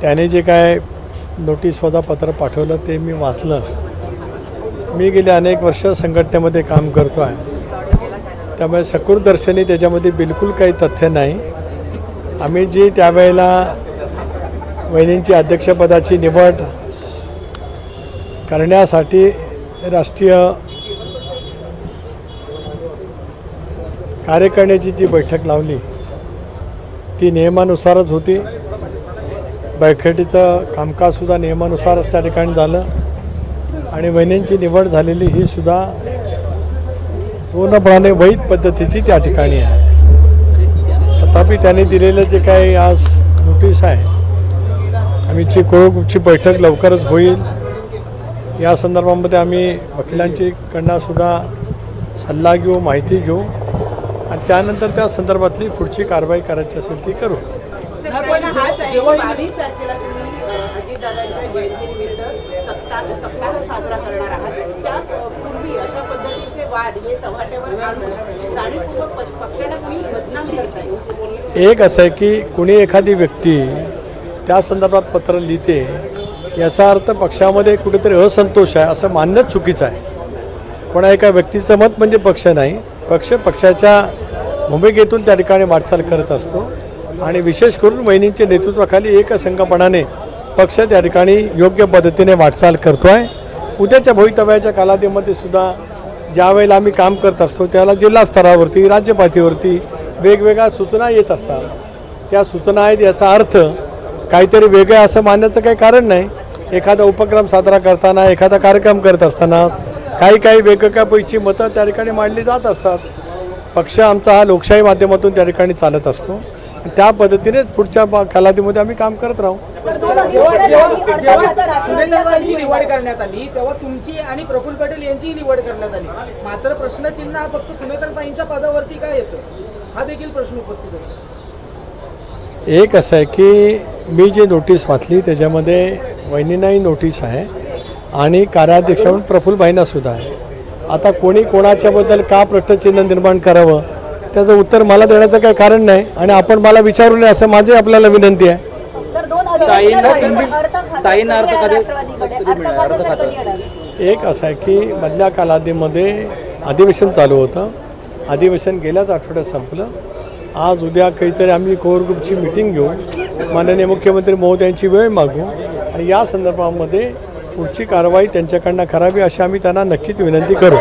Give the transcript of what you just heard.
त्याने जे काय नोटीस वजा पत्र पाठवलं ते मी वाचलं. मी गेले अनेक वर्ष संघटनेमध्ये काम करतो आहे, त्यामुळे सकृतदर्शनी त्याच्यामध्ये बिलकुल काही तथ्य नाही. आम्ही जी त्यावेळेला वहिनींची अध्यक्षपदाची निवड करण्यासाठी राष्ट्रीय कार्यकारिणीची जी बैठक लावली ती नियमानुसारच होती. बैठकीचं कामकाजसुद्धा नियमानुसारच त्या ठिकाणी झालं आणि वहिनींची निवड झालेली ही सुद्धा पूर्णपणे वैध पद्धतीची त्या ठिकाणी आहे. तथापि त्यांनी दिलेलं जे काही आज नोटीस आहे, आमची कोरची बैठक लवकरच होईल. या संदर्भामध्ये आम्ही वकिलांकडून सुद्धा सल्ला घेऊ, माहिती घेऊ आणि त्यानंतर त्या संदर्भातली पुढची कारवाई करायची असेल ती करू. एक असं आहे की कुणी एखादी व्यक्ती त्या संदर्भात पत्र लिहिते, याचा अर्थ पक्षामध्ये कुठेतरी असंतोष आहे असं मानणंच चुकीचं आहे. कोणा एका व्यक्तीचं मत म्हणजे पक्ष नाही. पक्ष पक्षाच्या भूमिकेतून त्या ठिकाणी वाटचाल करत असतो आणि विशेष करून वहिनींच्या नेतृत्वाखाली एकसंघपणाने पक्ष त्या ठिकाणी योग्य पद्धतीने वाटचाल करतो आहे. उद्याच्या भवितव्याच्या कालावधीमध्ये सुद्धा ज्या वेळेला आम्ही काम करत असतो त्याला जिल्हा स्तरावरती, राज्य पातळीवरती वेगवेगळ्या सूचना येत असतात. त्या सूचना आहेत याचा अर्थ काहीतरी वेगळं असं मानण्याचं काही कारण नाही. एखादा उपक्रम साजरा करताना, एखादा कार्यक्रम करत असताना काही वेगवेगळ्या पैकी मतं त्या ठिकाणी मांडली जात असतात. पक्ष आमचा हा लोकशाही माध्यमातून त्या ठिकाणी चालत असतो. त्या पद्धतीनेच पुढच्या कालावधीमध्ये आम्ही काम करत राहू. सुनेत्रांची निवड करण्यात आली तेव्हा तुमची आणि प्रफुल्ल पटेल यांची निवड करण्यात आली, मात्र प्रश्नचिन्ह हा फक्त सुनेत्रांच्या पदावरती काय येतो हा देखील प्रश्न उपस्थित होतो. एक असं आहे की मी जी नोटीस वाचली त्याच्यामध्ये वहिनींनाही नोटीस आहे आणि कार्याध्यक्ष म्हणून प्रफुल्लभाईंना सुद्धा आहे. आता कोणी कोणाच्याबद्दल का प्रश्नचिन्ह निर्माण करावं त्याचं उत्तर मला देण्याचं काही कारण नाही आणि आपण मला विचारू नये असं माझी आपल्याला विनंती आहे. एक असं आहे की मधल्या कालावधीमध्ये अधिवेशन चालू होतं. अधिवेशन गेल्याच आठवड्यात संपलं. आज उद्या काहीतरी आम्ही कोर ग्रुपची मीटिंग घेऊ, माननीय मुख्यमंत्री महोदयांची वेळ मागू आणि या संदर्भामध्ये पुढची कारवाई त्यांच्याकडनं करावी अशी आम्ही त्यांना नक्कीच विनंती करू.